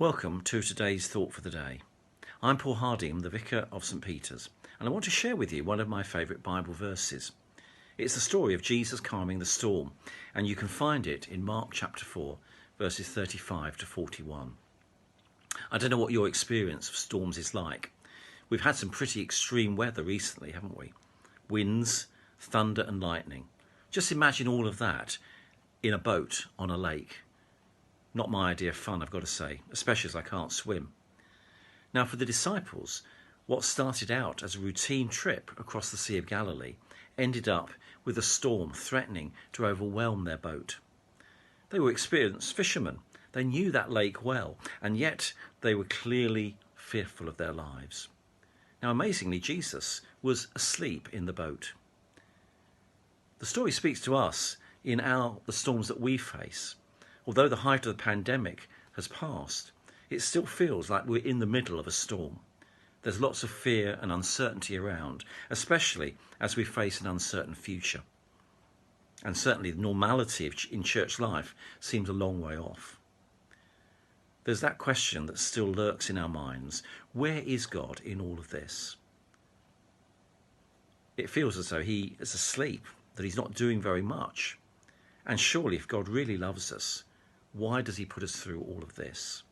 Welcome to today's Thought for the Day. I'm Paul Hardy, I'm the Vicar of St Peter's, and I want to share with you one of my favourite Bible verses. It's the story of Jesus calming the storm, and you can find it in Mark chapter 4, verses 35 to 41. I don't know what your experience of storms is like. We've had some pretty extreme weather recently, haven't we? Winds, thunder and lightning. Just imagine all of that in a boat on a lake. Not my idea of fun, I've got to say, especially as I can't swim. Now, for the disciples, what started out as a routine trip across the Sea of Galilee ended up with a storm threatening to overwhelm their boat. They were experienced fishermen. They knew that lake well, and yet they were clearly fearful of their lives. Now, amazingly, Jesus was asleep in the boat. The story speaks to us in the storms that we face. Although the height of the pandemic has passed, it still feels like we're in the middle of a storm. There's lots of fear and uncertainty around, especially as we face an uncertain future. And certainly the normality in church life seems a long way off. There's that question that still lurks in our minds. Where is God in all of this? It feels as though he is asleep, that he's not doing very much. And surely if God really loves us, why does he put us through all of this?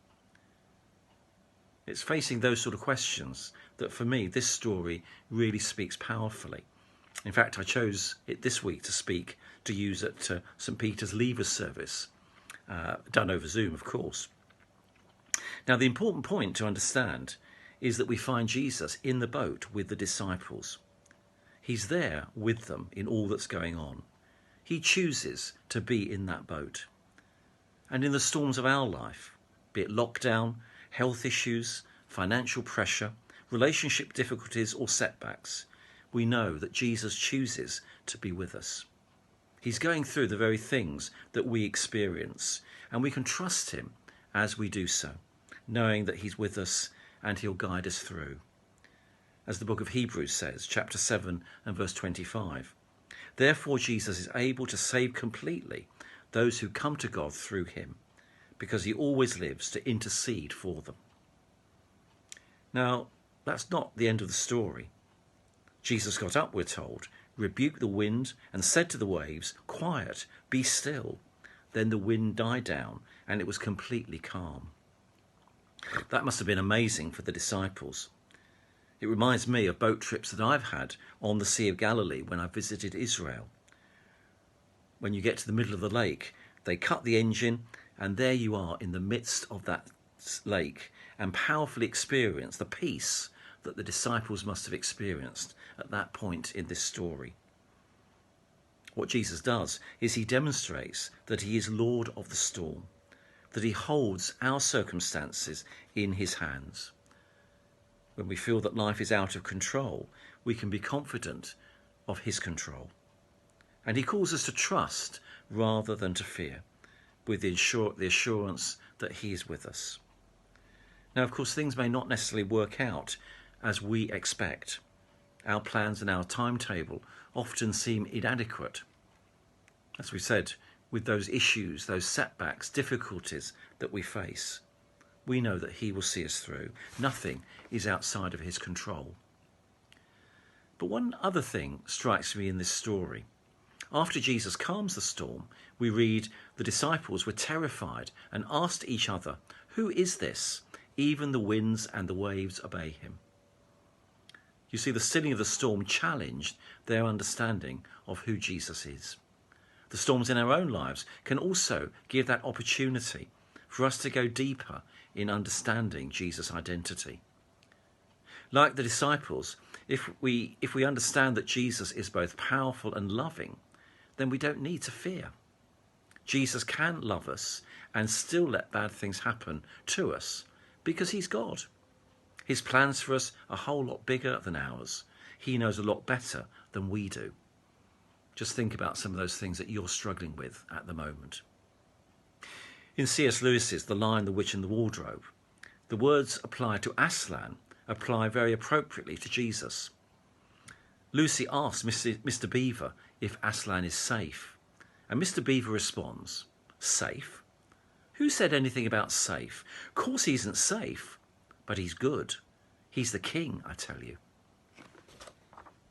It's facing those sort of questions that for me this story really speaks powerfully. In fact, I chose it this week to use at St Peter's Leavers service, done over Zoom of course. Now the important point to understand is that we find Jesus in the boat with the disciples. He's there with them in all that's going on. He chooses to be in that boat. And in the storms of our life, be it lockdown, health issues, financial pressure, relationship difficulties or setbacks, we know that Jesus chooses to be with us. He's going through the very things that we experience, and we can trust him as we do so, knowing that he's with us and he'll guide us through. As the book of Hebrews says, chapter 7 and verse 25, therefore Jesus is able to save completely those who come to God through him, because he always lives to intercede for them. Now, that's not the end of the story. Jesus got up, we're told, rebuked the wind and said to the waves, quiet, be still. Then the wind died down and it was completely calm. That must have been amazing for the disciples. It reminds me of boat trips that I've had on the Sea of Galilee when I visited Israel. When you get to the middle of the lake, they cut the engine and there you are in the midst of that lake and powerfully experience the peace that the disciples must have experienced at that point in this story. What Jesus does is he demonstrates that he is Lord of the storm, that he holds our circumstances in his hands. When we feel that life is out of control, we can be confident of his control. And he calls us to trust rather than to fear, with the assurance that he is with us. Now, of course, things may not necessarily work out as we expect. Our plans and our timetable often seem inadequate. As we said, with those issues, those setbacks, difficulties that we face, we know that he will see us through. Nothing is outside of his control. But one other thing strikes me in this story. After Jesus calms the storm, we read the disciples were terrified and asked each other, who is this? Even the winds and the waves obey him. You see, the stilling of the storm challenged their understanding of who Jesus is. The storms in our own lives can also give that opportunity for us to go deeper in understanding Jesus' identity. Like the disciples, if we understand that Jesus is both powerful and loving, then we don't need to fear. Jesus can love us and still let bad things happen to us because he's God. His plans for us are a whole lot bigger than ours. He knows a lot better than we do. Just think about some of those things that you're struggling with at the moment. In C.S. Lewis's The Lion, the Witch and the Wardrobe, the words applied to Aslan apply very appropriately to Jesus. Lucy asks Mr. Beaver if Aslan is safe, and Mr. Beaver responds, safe? Who said anything about safe? Of course he isn't safe, but he's good. He's the king, I tell you.